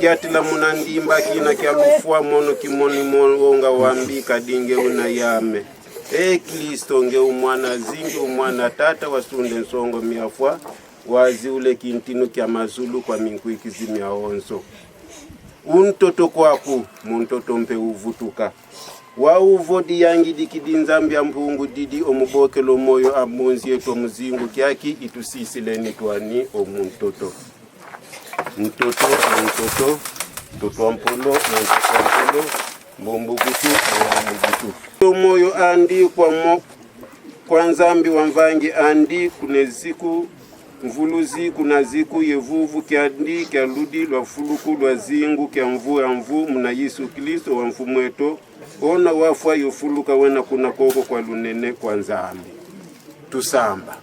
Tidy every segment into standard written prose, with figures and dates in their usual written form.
Ngiatila munandimba kina kialufua mono kimoni monga wambika dinge unayame. Kristo nge umwana zingi umwana tata wasunde nsongo miafwa wazi ule kintinu kya mazulu kwa minkuiki zimia onzo. Untoto kwaku muntoto mpe uvutuka. Wa uvodi yangi dikidinzambia mpungu didi omuboke lo moyo amunzi yetu muzingu kiaki itusisileni tuani omuntoto. Mtoto ampolo, mbombukutu, moyo andi kwa nzambi wa mvangi andi kuneziku mvuluzi kuna ziku yevuvu kiandi kia ludi lwa fuluku lwa zingu kia mvu ya mvu muna Yesu Kristo wa mfumweto ona wafwa yofuluka wena kuna koko kwa lunene kwa nzambi. Tusamba.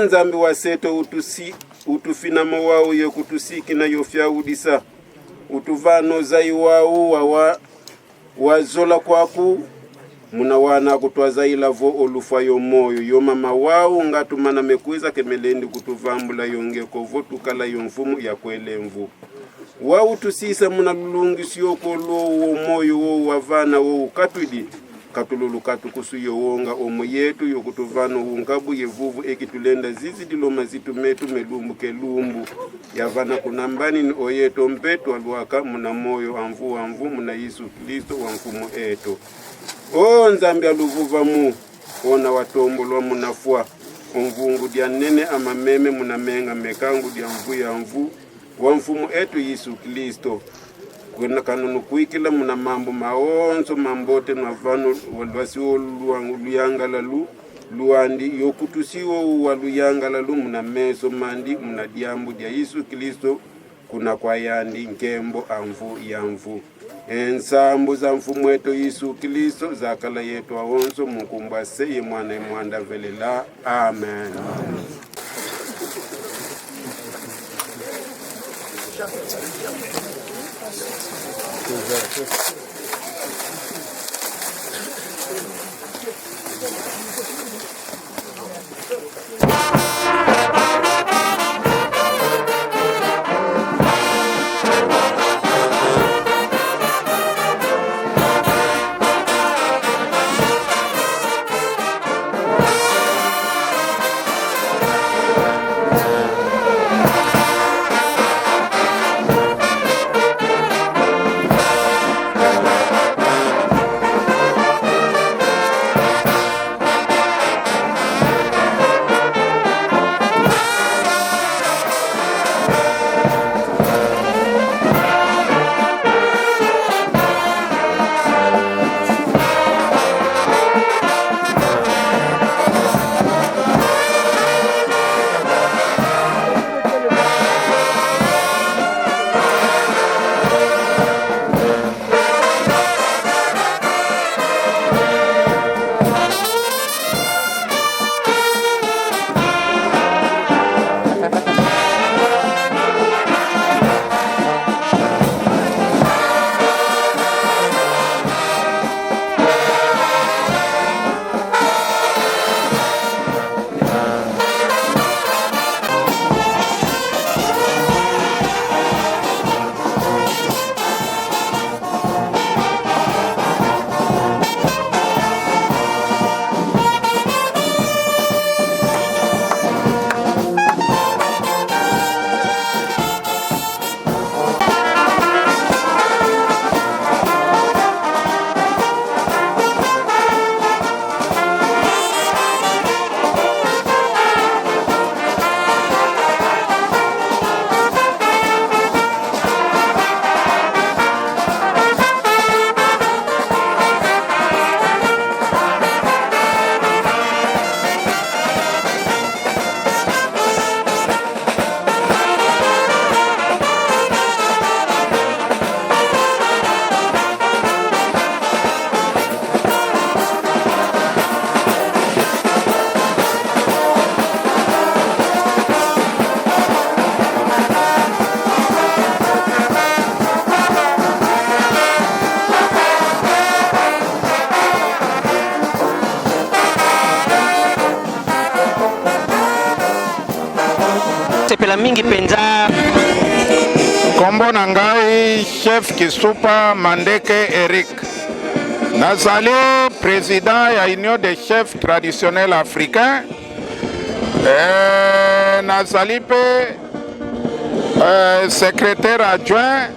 Nzambi wa seto utufina mawao ye kutusiki na yofya udisa. Utuvano zai wao wazola kwaku muna wana kutwaza ilavo olufa yomoyo yomama wao ngatumana mekuiza kemelendi kutuvambula yonge kovotu kala yomfumu ya kwele mvu. Wao tusisa muna lulungisi yokolo womoyo wo wavana wo katwidi katululu katukusu yowonga omo yetu yokutuvano ungabu yevuvu ekitulenda zizi diloma zitu metu melumbu kelumbu yavana kunambani ni oyeto mpetu aluaka muna moyo amvu muna Yesu Kristo wa mfumu eto. Nzambi aluvuva mu ona watombolo munafua omvungu dia nene ama meme muna menga mekangu dia mvu ya mvu wa mfumu etu Yesu Kristo. Kwena kanunu kuikila muna mambo maonzo mambote na vano walwasiwo luyangala luandi yokutusiwo waluyangala muna meso mandi muna diambu dia Yesu Kristo kuna kwa yandi nkembo amvu ya mvu. Ensambu za mfumu etu Yesu Kristo zakala yetu awonzo mukumbase ye mwana velela. Amen. sepela mingi penza Kombo nangai chef Kisupa Mandeke Eric. Nazali président ya Union des chefs traditionnels africains. Nazali pe secrétaire adjoint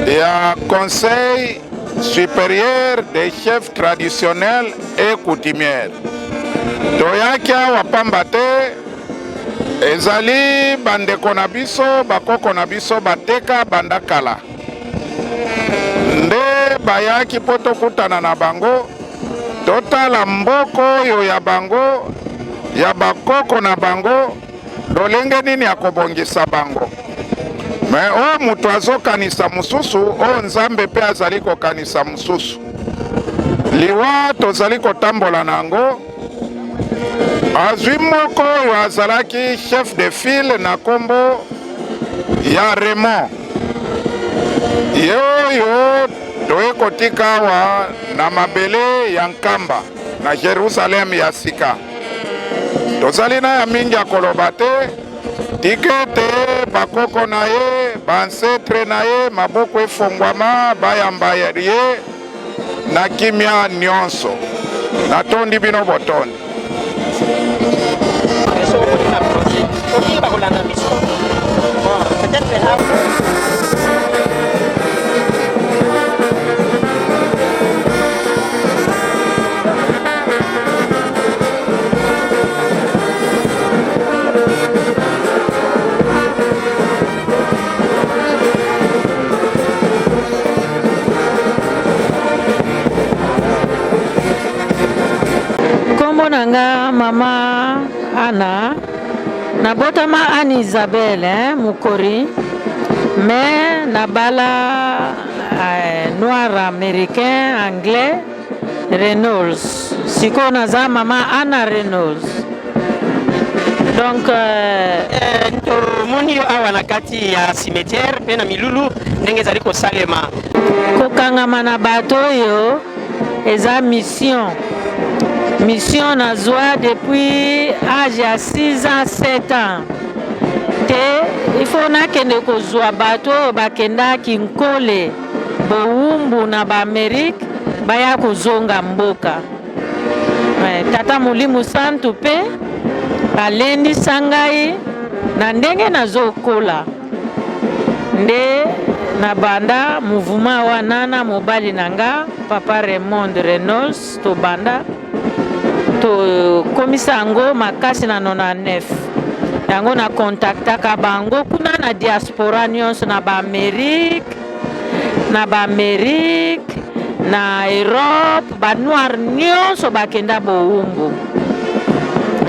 ya conseil supérieur des chefs traditionnels et coutumiers. Toyaki awa pamba te ezali bandeko na biso bakoko na biso bateka bandakala nde bayaki po tokutana na bango totala mboko oyo ya bango ya bakoko na bango lolenge nini ya kobongisa bango. Me o mutu azokanisa mususu o nzambe pe azali kokanisa mususu liwa tozali kotambola nango. Azwi moko oyo azalaki chef de file na kombo ya Raymond. Ye oyo toye kotika awa na mabele ya Nkamba na Jerusalem ya sika. Tozali na ya mingi ya koloba te tikete bakoko na ye bansetre na ye maboko efongwama bayamba ye na kimia nyonso natondi bino botondi. Nanga mama Anna nabotama Anne Isabelle mukori mais nabala noir américain anglais Reynolds siko naza mama Anna Reynolds. Donc moni awa na kati ya cimetière pe na milulu ndenge zali ko salema kokangama na bato yo eza mission nazwa depuis âge à 6 ans 7 ans te il faut nakende kozwa bato bakendaki nkole bowumbu na baamérique baya kozonga mboka. Tata Mulimu Santu pe alendisa ngai na ndenge nazokola nde na banda mouvement wana na mobali nanga papa Raymond Reynolds to banda to komisa yango makasi na 99 yango na kontaktaka bango kuna na diaspora nyonso na baamérique na Europe banoir nyonso bakenda bowumbu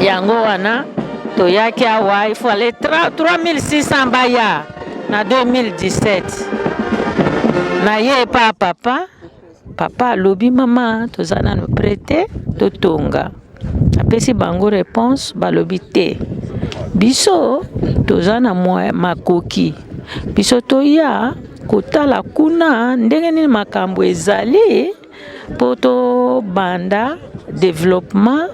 yango wana toyaki awa il faut aller 3600 baya na 2017 na ye pa papa alobi mama tozana no prêter totonga apesi bango réponse balobi te biso tozana makoki biso toya kotala kuna ndenge nini makambo ezali po to banda développement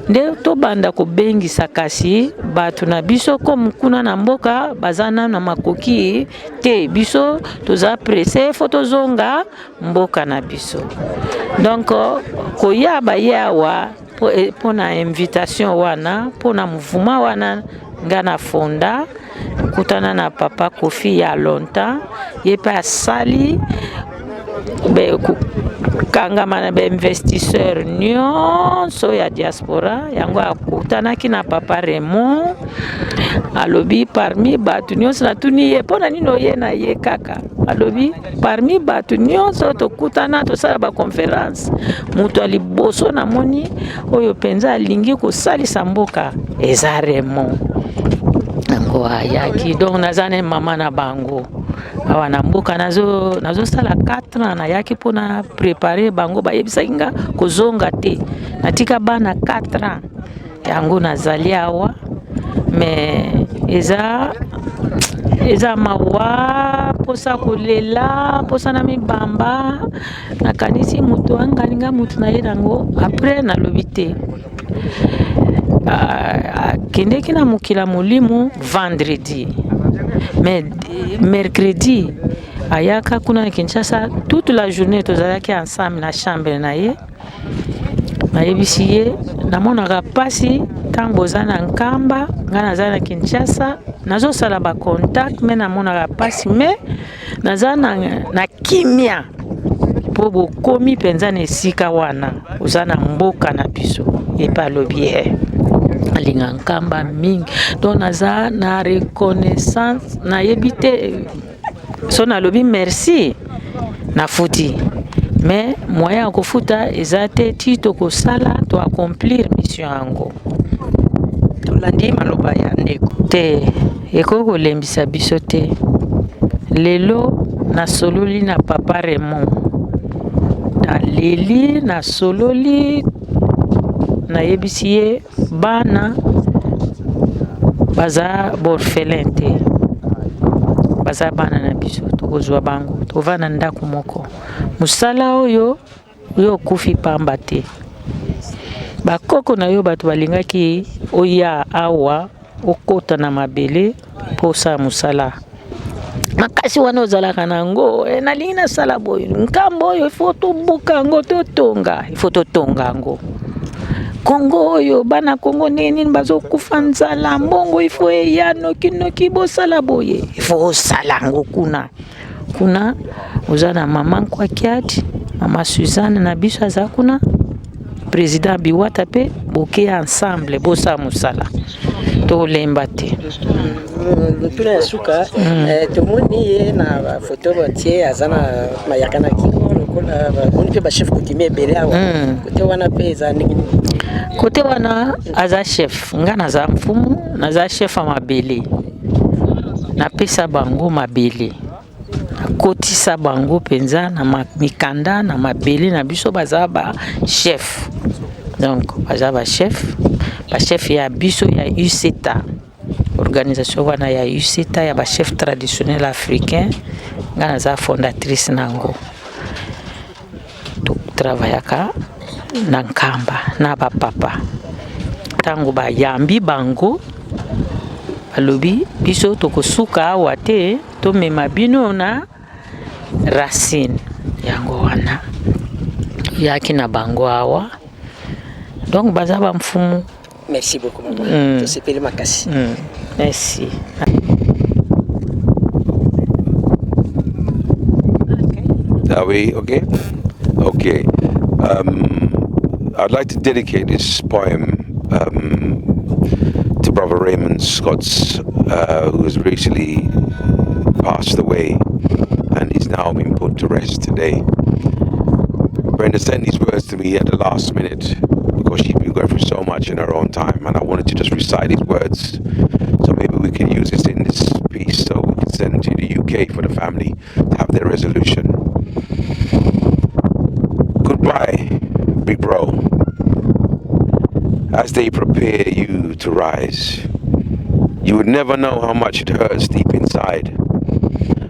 nde to banda kobengisa kasi bato na biso comme kuna na mboka bazana na makoki te biso toza pressé fo tozonga mboka na biso. Donc koya bayawa po na invitation wana po na mouvement wana nga na fonda kutana na papa Kofi ya longtemps ye pa sali kangama na investisseur nyonso ya diaspora yango akutanaki na papa Raymond alobi parmi batu nyonso natuni ye pona nino ye na ye kaka alobi parmi batu nyonso tokutana tosala ba conférence mutu aliboso na moni oyo penza alingi kosalisa mboka eza Raymond yango ayaki donc nazane mama na bango awa na mboka nazo sala 4 ans na yaki pona préparer bango bayebisaki nga kozonga te natika bana 4 ans yango nazali awa mais eza mawa posa kolela posa na mibamba nakanisi mutu angalinga mutu na ye nango après nalobi te kendeki na mokila Mulimu vendredi mais mercredi ayaka kuna na Kinshasa toute la journée tozalaki ensemble na chambre na ye nayebisi ye namonaka pasi ntango boza na nkamba nga naza na Kinshasa nazosala bacontact me namonaka pasi me naza na kimia mpo bokomi mpenza na esika wana oza na mboka na biso epe alobi ye alinga nkamba mingi donc naza na reconnaissance nayebi te so nalobi merci nafuti mais moyen ya kofuta eza te ti tokosala to accomplir mission yango tolandi maloba ya ndeko te ekoki kolembisa biso te lelo nasololi na papa Raymond naleli nasololi nayebisi ye bana baza borphelin te baza bana na biso tokozwa bango tovanda ndako moko mosala oyo yo okufi pamba te bakoko na yo bato balingaki oya awa okota na mabele mpo osala mosala makasi wana ozalaka nango nalingi nasala boyo nkambo oyo ifo tobuka yango totonga ifo totonga yango Kongo oyo bana Kongo nini bazokufa nzala mbongo ifo eya noki bosala boye ifo osala yango kuna oza na mama Nkwakiati mama Suzanne na biso aza kuna président Biwata pe boke ensemble bosala mosala tolemba te lutuna ya suka tomoni ye na foto batie aza na mayaka na kingo lokola bamoni mpe bachef kokimi ebele awa kote wana mpe eza ndenge kote wana aza chef nga naza mfumu naza chef ya mabele napesa bango mabele nakotisa bango mpenza na mikanda na mabele na biso baza ba chef donc baza ba chef ya biso ya UCETA organisation wana ya UCETA ya ba chef traditionnel africain nga naza fondatrice nango travaillaka na nkamba na bapapa ntango bayambi bango balobi biso tokosuka awa te tomema bino na racine yango wana yaki na bango awa donc baza bamfumu. Merci beaucoup maman. Tosepeli makasi. Merci. Are we okay? Okay. I'd like to dedicate this poem to Brother Raymond Scotts, who has recently passed away and is now being put to rest today. Brenda sent these words to me at the last minute because she's been going through so much in her own time, and I wanted to just recite these words so maybe we can use this in this piece so we can send to the UK for the family to have their resolution. Goodbye, big bro. As they prepare you to rise, you would never know how much it hurts deep inside.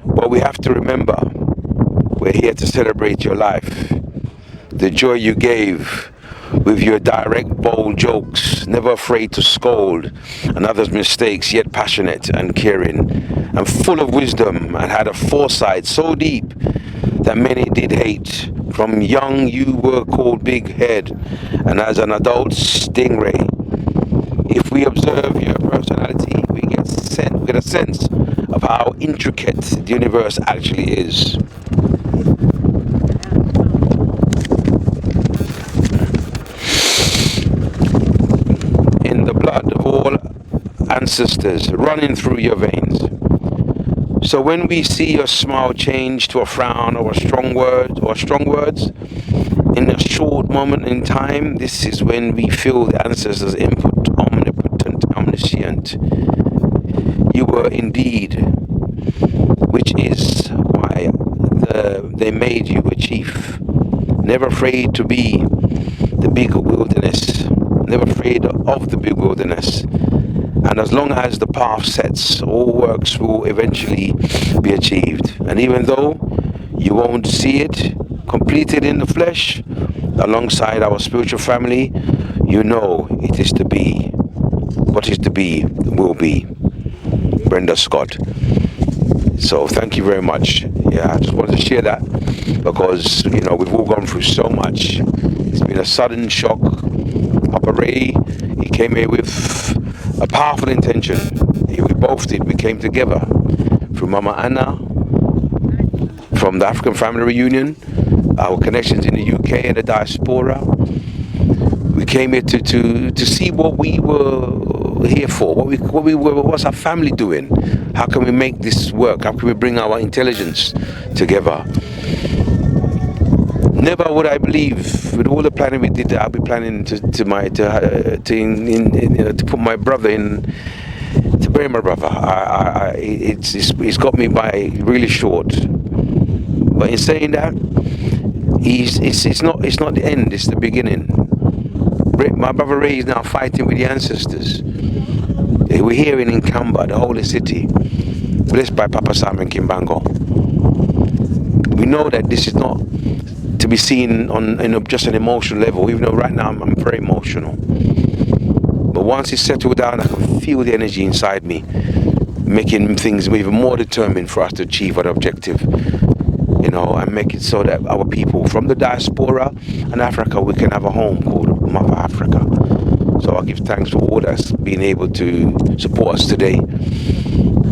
But we have to remember, we're here to celebrate your life. The joy you gave with your direct, bold jokes, never afraid to scold another's mistakes, yet passionate and caring, and full of wisdom, and had a foresight so deep that many did hate. From young you were called Big Head, and as an adult, Stingray. If we observe your personality, we get a sense of how intricate the universe actually is. In the blood of all ancestors running through your veins. So when we see your smile change to a frown or strong words, in a short moment in time, this is when we feel the ancestors' input, omnipotent, omniscient. You were indeed, which is why they made you a chief. Never afraid to be the big wilderness, never afraid of the big wilderness. And as long as the path sets, all works will eventually be achieved. And even though you won't see it completed in the flesh, alongside our spiritual family, you know it is to be. What is to be will be. Brenda Scott. So thank you very much. Yeah, I just wanted to share that because, you know, we've all gone through so much. It's been a sudden shock. Papa Ray, he came here with a powerful intention. We both did. We came together through Mama Anna, from the African Family Reunion, our connections in the UK and the diaspora. We came here to see what we were here for, what's our family doing? How can we make this work? How can we bring our intelligence together? Never would I believe, with all the planning we did, I'll be planning to put my brother in, to bury my brother. It's got me by really short. But in saying that, it's not the end, it's the beginning. My brother Ray is now fighting with the ancestors. We're here in Nkamba, the holy city, blessed by Papa Simon Kimbango. We know that this is not to be seen on just an emotional level, even though right now I'm very emotional. But once it's settled down, I can feel the energy inside me, making things even more determined for us to achieve our objective. You know, and make it so that our people from the diaspora and Africa, we can have a home called Mother Africa. So I give thanks for all that's been able to support us today,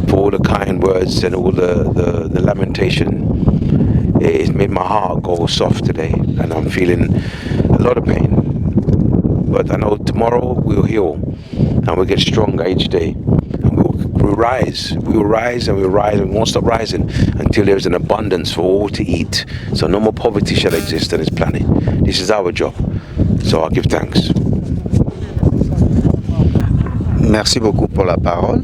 for all the kind words and all the lamentation. It's made my heart go soft today, and I'm feeling a lot of pain. But I know tomorrow we'll heal, and we'll get stronger each day. We'll rise, and we'll rise, and we won't stop rising until there's an abundance for all to eat. So no more poverty shall exist on this planet. This is our job. So I'll give thanks. Merci beaucoup pour la parole.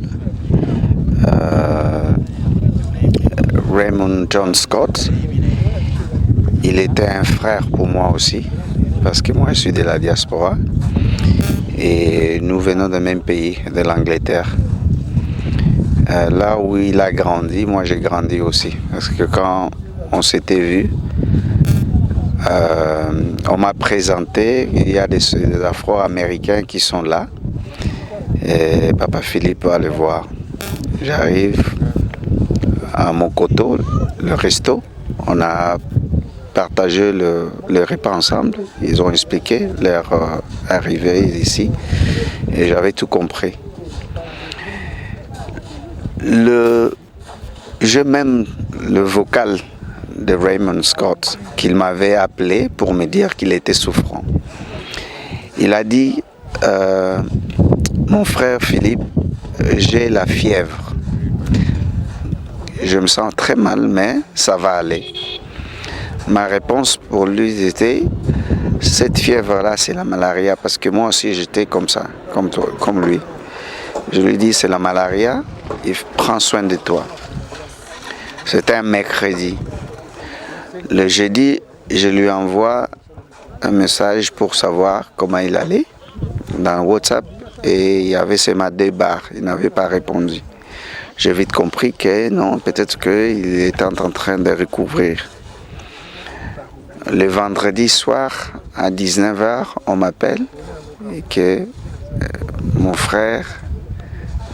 Raymond John Scott, il était un frère pour moi aussi, parce que moi je suis de la diaspora et nous venons du même pays, de l'Angleterre. Là où il a grandi, moi j'ai grandi aussi. Parce que quand on s'était vu, on m'a présenté, il y a des Afro-Américains qui sont là. Et Papa Philippe va le voir. J'arrive à Mokoto, le resto. On a partagé le repas ensemble. Ils ont expliqué leur arrivée ici. Et j'avais tout compris. Je m'aime le vocal de Raymond Scott qu'il m'avait appelé pour me dire qu'il était souffrant. Il a dit mon frère Philippe, j'ai la fièvre. Je me sens très mal, mais ça va aller. Ma réponse pour lui était cette fièvre-là, c'est la malaria, parce que moi aussi j'étais comme ça, comme lui. Je lui dis c'est la malaria. Il prend soin de toi. C'était un mercredi. Le jeudi, je lui envoie un message pour savoir comment il allait dans WhatsApp et il y avait seulement 2 barres. Il n'avait pas répondu. J'ai vite compris que non, peut-être qu'il était en train de recouvrir. Le vendredi soir, à 19h, on m'appelle et que mon frère,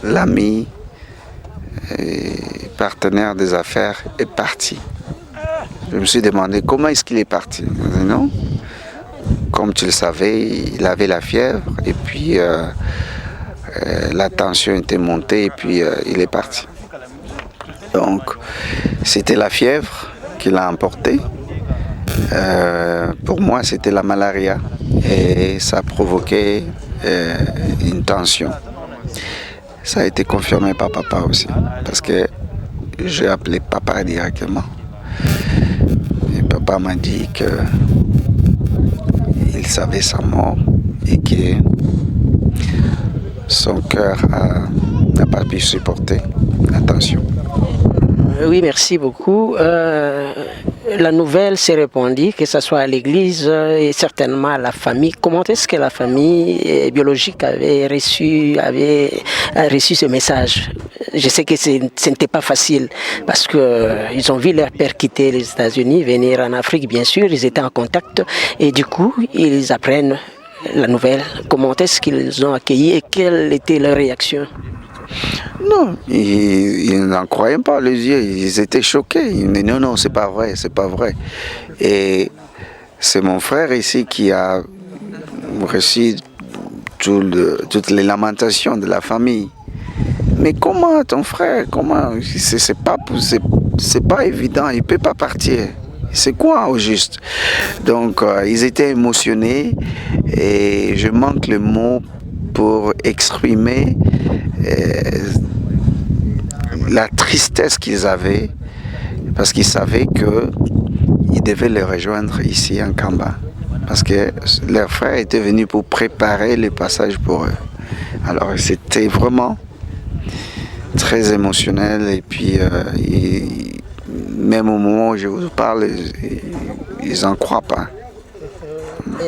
l'ami, et partenaire des affaires est parti. Je me suis demandé comment est-ce qu'il est parti. Je dis non, comme tu le savais, il avait la fièvre et puis la tension était montée et puis il est parti. Donc c'était la fièvre qui l'a emporté. Pour moi c'était la malaria et ça a provoqué une tension. Ça a été confirmé par papa aussi, parce que j'ai appelé papa directement. Et papa m'a dit qu'il savait sa mort et que son cœur n'a pas pu supporter la tension. Oui, merci beaucoup. La nouvelle s'est répandue, que ce soit à l'église et certainement à la famille. Comment est-ce que la famille biologique avait reçu ce message? Je sais que ce n'était pas facile parce qu'ils ont vu leur père quitter les États-Unis, venir en Afrique, bien sûr. Ils étaient en contact et du coup, ils apprennent la nouvelle. Comment est-ce qu'ils ont accueilli et quelle était leur réaction? Non, ils n'en croyaient pas les yeux, ils étaient choqués. Ils me disaient non, non, c'est pas vrai, c'est pas vrai. Et c'est mon frère ici qui a reçu toutes les lamentations de la famille. Mais comment ton frère, comment, c'est pas évident, il peut pas partir. C'est quoi au juste? Donc ils étaient émotionnés et je manque le mot pour exprimer la tristesse qu'ils avaient parce qu'ils savaient qu'ils devaient les rejoindre ici en Kamba. Parce que leur frère était venu pour préparer le passage pour eux. Alors c'était vraiment très émotionnel et puis même au moment où je vous parle, ils n'en croient pas.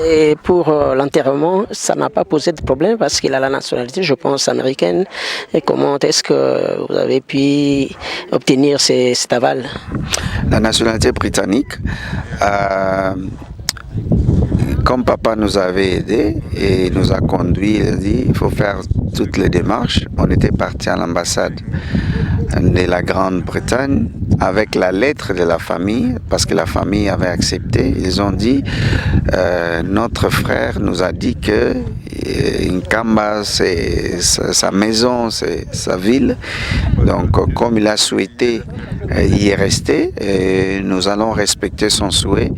Et pour l'enterrement, ça n'a pas posé de problème parce qu'il a la nationalité, je pense, américaine. Et comment est-ce que vous avez pu obtenir cet aval? La nationalité britannique, comme papa nous avait aidés et nous a conduits, il a dit il faut faire toutes les démarches. On était parti à l'ambassade de la Grande-Bretagne avec la lettre de la famille, parce que la famille avait accepté. Ils ont dit notre frère nous a dit que Nkamba c'est sa maison, c'est sa ville. Donc comme il a souhaité y rester, nous allons respecter son souhait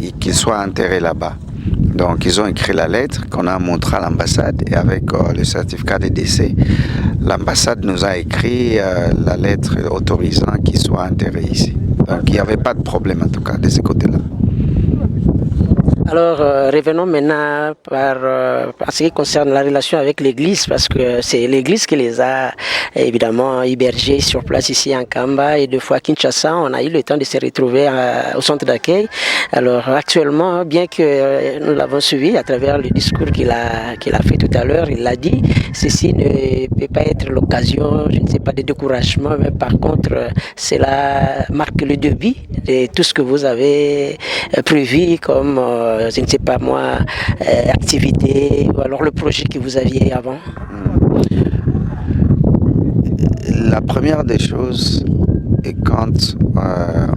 et qu'il soit enterré là-bas. Donc ils ont écrit la lettre qu'on a montrée à l'ambassade et avec le certificat de décès, l'ambassade nous a écrit la lettre autorisant qu'il soit enterré ici. Donc il n'y avait pas de problème en tout cas de ce côté-là. Alors, revenons maintenant par ce qui concerne la relation avec l'Église, parce que c'est l'Église qui les a évidemment hébergés sur place ici en Kamba et deux fois à Kinshasa. On a eu le temps de se retrouver au centre d'accueil. Alors, actuellement, bien que nous l'avons suivi à travers le discours qu'il a fait tout à l'heure, il l'a dit, ceci ne peut pas être l'occasion, je ne sais pas, de découragement, mais par contre, cela marque le début de tout ce que vous avez prévu comme je ne sais pas moi, activité ou alors le projet que vous aviez avant? La première des choses, et quand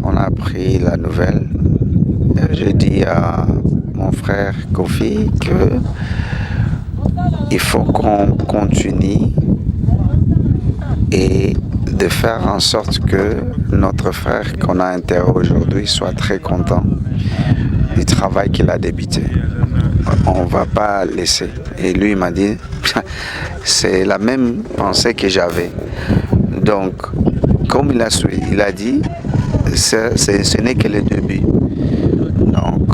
on a appris la nouvelle, j'ai dit à mon frère Kofi que il faut qu'on continue et de faire en sorte que notre frère qu'on a enterré aujourd'hui soit très content du travail qu'il a débuté. On ne va pas laisser. Et lui, il m'a dit, c'est la même pensée que j'avais. Donc, comme il a dit, ce n'est que le début. Donc,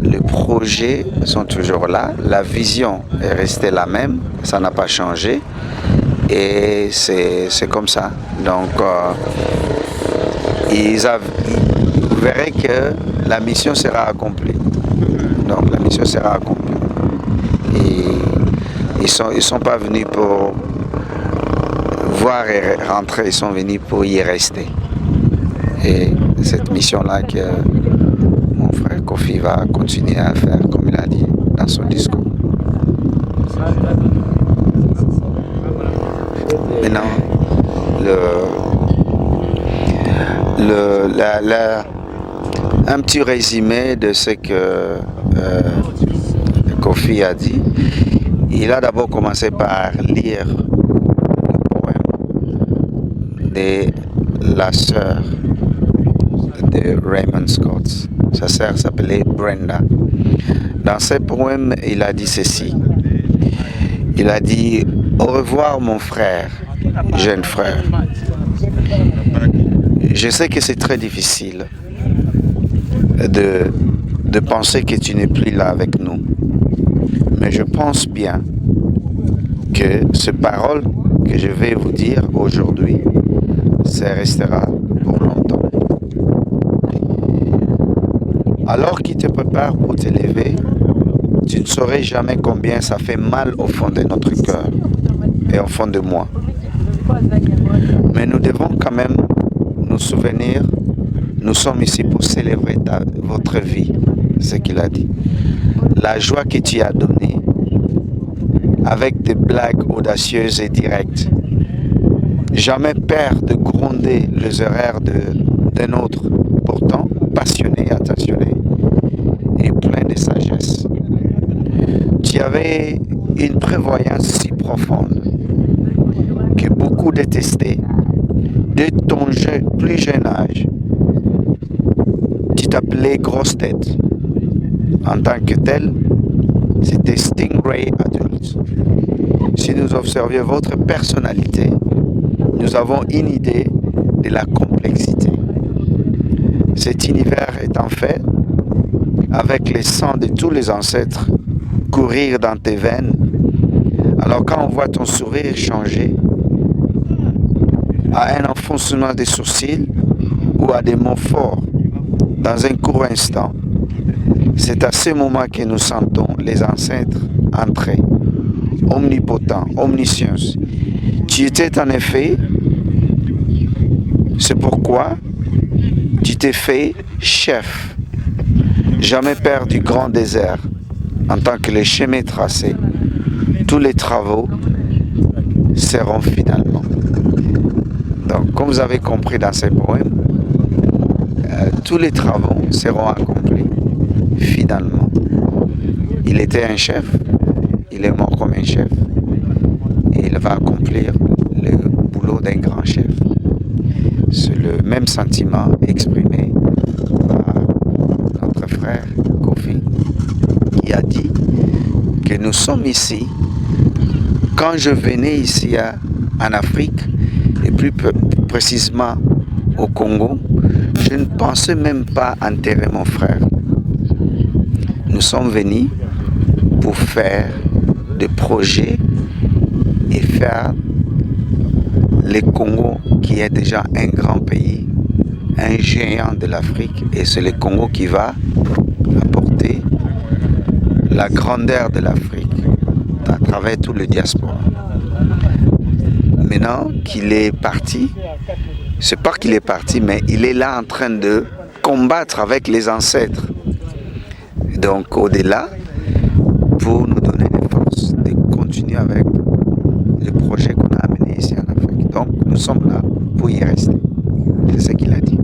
les projets sont toujours là. La vision est restée la même. Ça n'a pas changé. Et c'est comme ça. Donc, vous verrez que la mission sera accomplie. Donc la mission sera accomplie. Et ils sont pas venus pour voir et rentrer, ils sont venus pour y rester. Et cette mission-là que mon frère Kofi va continuer à faire, comme il a dit dans son discours. Maintenant, un petit résumé de ce que Kofi a dit. Il a d'abord commencé par lire le poème de la sœur de Raymond Scott. Sa sœur s'appelait Brenda. Dans ce poème, il a dit ceci. Il a dit « Au revoir mon frère, jeune frère. Je sais que c'est très difficile de penser que tu n'es plus là avec nous. Mais je pense bien que ces paroles que je vais vous dire aujourd'hui, ça restera pour longtemps. Alors qu'il te prépare pour te lever, tu ne saurais jamais combien ça fait mal au fond de notre cœur et au fond de moi. Mais nous devons quand même nous souvenir, nous sommes ici pour célébrer votre vie, ce qu'il a dit. La joie que tu as donnée, avec des blagues audacieuses et directes, jamais peur de gronder les erreurs d'un autre, pourtant passionné, attentionné et plein de sagesse. Tu avais une prévoyance si profonde que beaucoup détestaient. Dès ton plus jeune âge, tu t'appelais grosse tête. En tant que tel, c'était Stingray adulte. Si nous observions votre personnalité, nous avons une idée de la complexité. Cet univers est en fait, avec le sang de tous les ancêtres, courir dans tes veines. Alors quand on voit ton sourire changer à un enfoncement des sourcils ou à des mots forts dans un court instant, c'est à ce moment que nous sentons les ancêtres entrer. Omnipotent, omniscience. Tu étais en effet, c'est pourquoi tu t'es fait chef. Jamais père du grand désert. En tant que les chemins tracés, tous les travaux seront finalement. Donc, comme vous avez compris dans ces poèmes, tous les travaux seront accomplis finalement. Il était un chef, il est mort comme un chef, et il va accomplir le boulot d'un grand chef. C'est le même sentiment exprimé par notre frère Kofi, qui a dit que nous sommes ici. Quand je venais ici en Afrique, et plus précisément au Congo, je ne pensais même pas enterrer mon frère. Nous sommes venus pour faire des projets et faire le Congo, qui est déjà un grand pays, un géant de l'Afrique, et c'est le Congo qui va apporter la grandeur de l'Afrique à travers tout le diaspora. Maintenant qu'il est parti, c'est pas qu'il est parti, mais il est là en train de combattre avec les ancêtres. Donc au-delà, pour nous donner les forces de continuer avec le projet qu'on a amené ici en Afrique. Donc nous sommes là pour y rester. C'est ce qu'il a dit.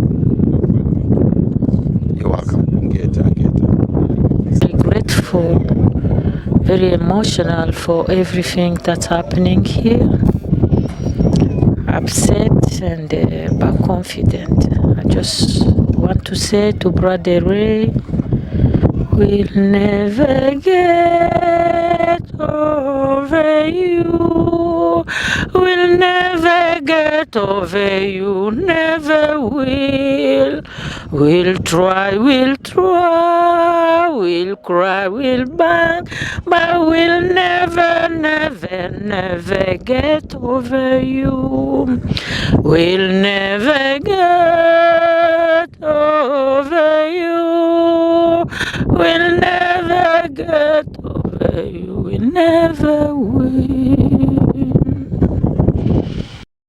You're welcome. Very grateful, very emotional for everything that's happening here. Upset and but confident. I just want to say to Brother Ray, we'll never get over you. We'll never get over you. Never will. We'll try, we'll cry, we'll bang, but we'll never, never, never get over you. We'll never get over you. We'll never get over you. We'll never